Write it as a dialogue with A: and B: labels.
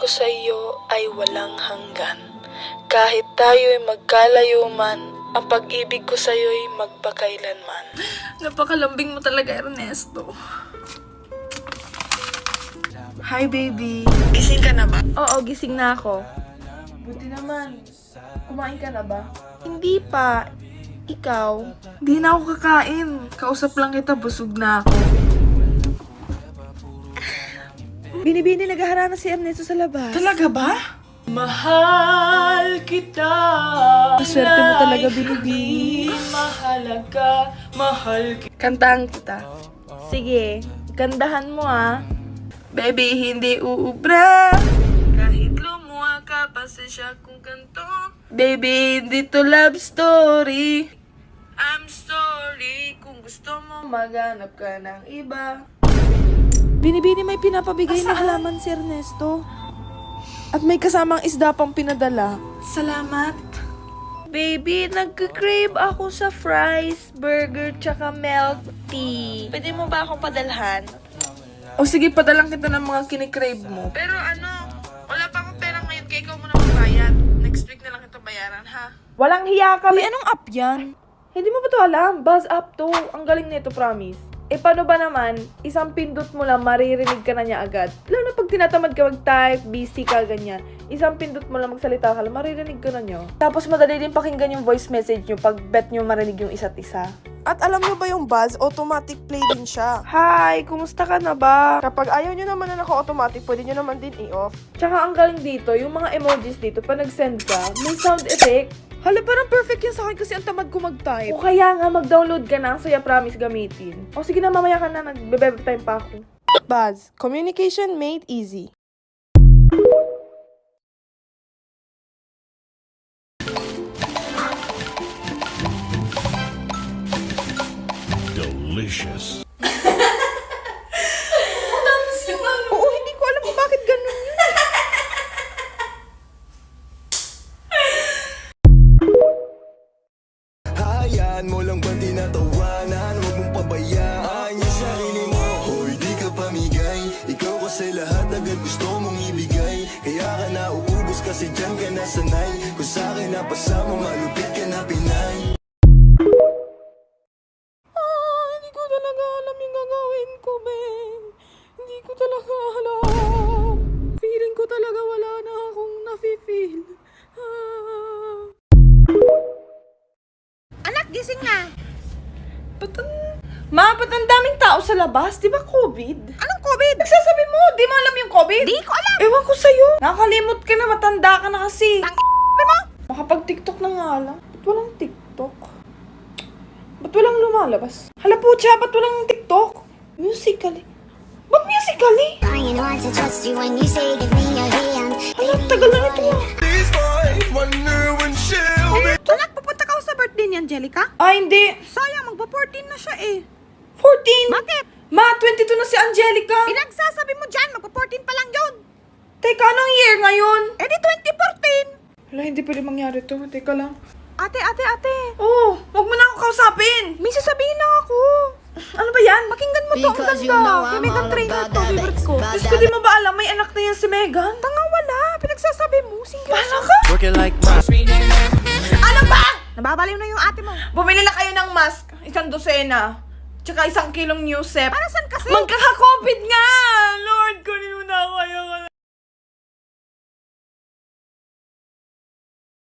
A: ko sa iyo ay walang hanggan. Kahit tayo'y magkalayo man, ang pag-ibig ko sa iyo'y magpakailanman. Napakalambing mo talaga, Ernesto. Hi, baby. Gising ka na ba? Oo, gising na ako. Buti naman. Kumain ka na ba? Hindi pa. Ikaw? Hindi na ako kakain. Kausap lang kita, busog na ako. Binibini, naghaharana si Ernesto sa labas. Talaga ba? Mahal kita. Maswerte mo talaga, Binibini. Mahalaga, mahal kita. Kantahan kita. Sige, gandahan mo ah. Baby, hindi uubra. Kahit lumuha ka, pasensya kung kanto. Baby, hindi to love story. I'm sorry kung gusto mo maghanap ka ng iba. Binibini, may pinapabigay na halaman si Ernesto. At may kasamang isda pang pinadala. Salamat. Baby, nagka-crave ako sa fries, burger, tsaka milk tea. Pwede mo ba akong padalhan? O sige, padalang kita ng mga kinikrave mo. Pero wala pa akong pera ngayon, kaya ikaw muna magbayad. Next week na lang kita bayaran, ha? Walang hiya ka. Uy, anong app yan? Hindi mo ba ito alam? Buzz app to. Ang galing nito, promise. Paano ba naman, isang pindot mo lang, maririnig ka na niya agad. Lalo na pag tinatamad ka mag-type, busy ka, ganyan. Isang pindot mo lang, magsalita ka lang, maririnig ka na niyo. Tapos madali din pakinggan yung voice message nyo pag bet nyo marinig yung isa't isa.
B: At alam nyo ba yung Buzz, automatic play din siya.
A: Hi! Kumusta ka na ba?
B: Kapag ayaw nyo naman na naka-automatic, pwede nyo naman din i-off.
A: Tsaka ang galing dito, yung mga emojis dito, pag nag-send ka, may sound effect.
B: Hala, parang perfect yan sa akin kasi ang tamad ko mag-type.
A: O kaya nga, mag-download ka na, ang saya promise gamitin. O sige na, mamaya ka na, nagbe-bebe time pa ako.
B: Buzz, communication made easy.
C: Delicious.
B: Oo, hindi ko alam kung bakit ganun yun.
D: Hayaan mo lang bang tinatawanan? Huwag mong pabayaan yung sarili mo. Hoy, di ka pamigay. Ikaw kasi lahat agad gusto mong ibigay. Kaya ka nauubos kasi dyan ka nasanay. Kung sa'kin napasama, malupit ka na Pinay.
B: Hindi ko talaga alam yung gagawin ko, Ben. Hindi ko talaga alam. Feeling ko talaga wala na akong nafe-feel.
E: Anak, gising na.
A: Ba't ang daming tao sa labas? Di ba COVID?
E: Anong COVID?
A: Nagsasabi mo, di mo alam yung COVID?
E: Di ko alam.
A: Ewan ko sa'yo. Nakalimot ka na, matanda ka na kasi.
E: mo?
A: Makapag-TikTok na nga lang. Ba't walang TikTok? Ba't walang lumalabas? Hala po, ba't walang TikTok? Musically. Ba't musically?
F: I want to trust you when you say give me your hand.
A: Hala, tagal na nito.
D: These boys wonder when she'll be.
E: Anak, pupunta ka sa birthday ni Angelica?
A: Hindi.
E: Sayang, magpa-14 na siya eh.
A: 14?
E: Bakit?
A: Ma, 22 na si Angelica.
E: Pinagsasabi mo dyan, magpa-14 pa lang yun.
A: Teka, anong year ngayon?
E: Di 2014.
A: Hala, hindi pwede mangyari to. Teka lang.
E: Ate.
A: Oh, wag mo na ako kausapin.
E: May sasabihin lang ako.
A: Ano ba yan?
E: Pakinggan mo to, ang ganda. Yung Megan Trainor to, favorite ko.
A: Diyos ko, di mo ba alam, may anak na yan si Megan?
E: Tanga wala, pinagsasabi mo. Single.
A: Bahala ka?
D: Working like my
A: Ano ba?
E: Nababaliw na yung ate mo.
A: Bumili na kayo ng mask. 1 dosena. Tsaka 1 kilong Newsep.
E: Para saan kasi?
A: Magkaka-COVID nga!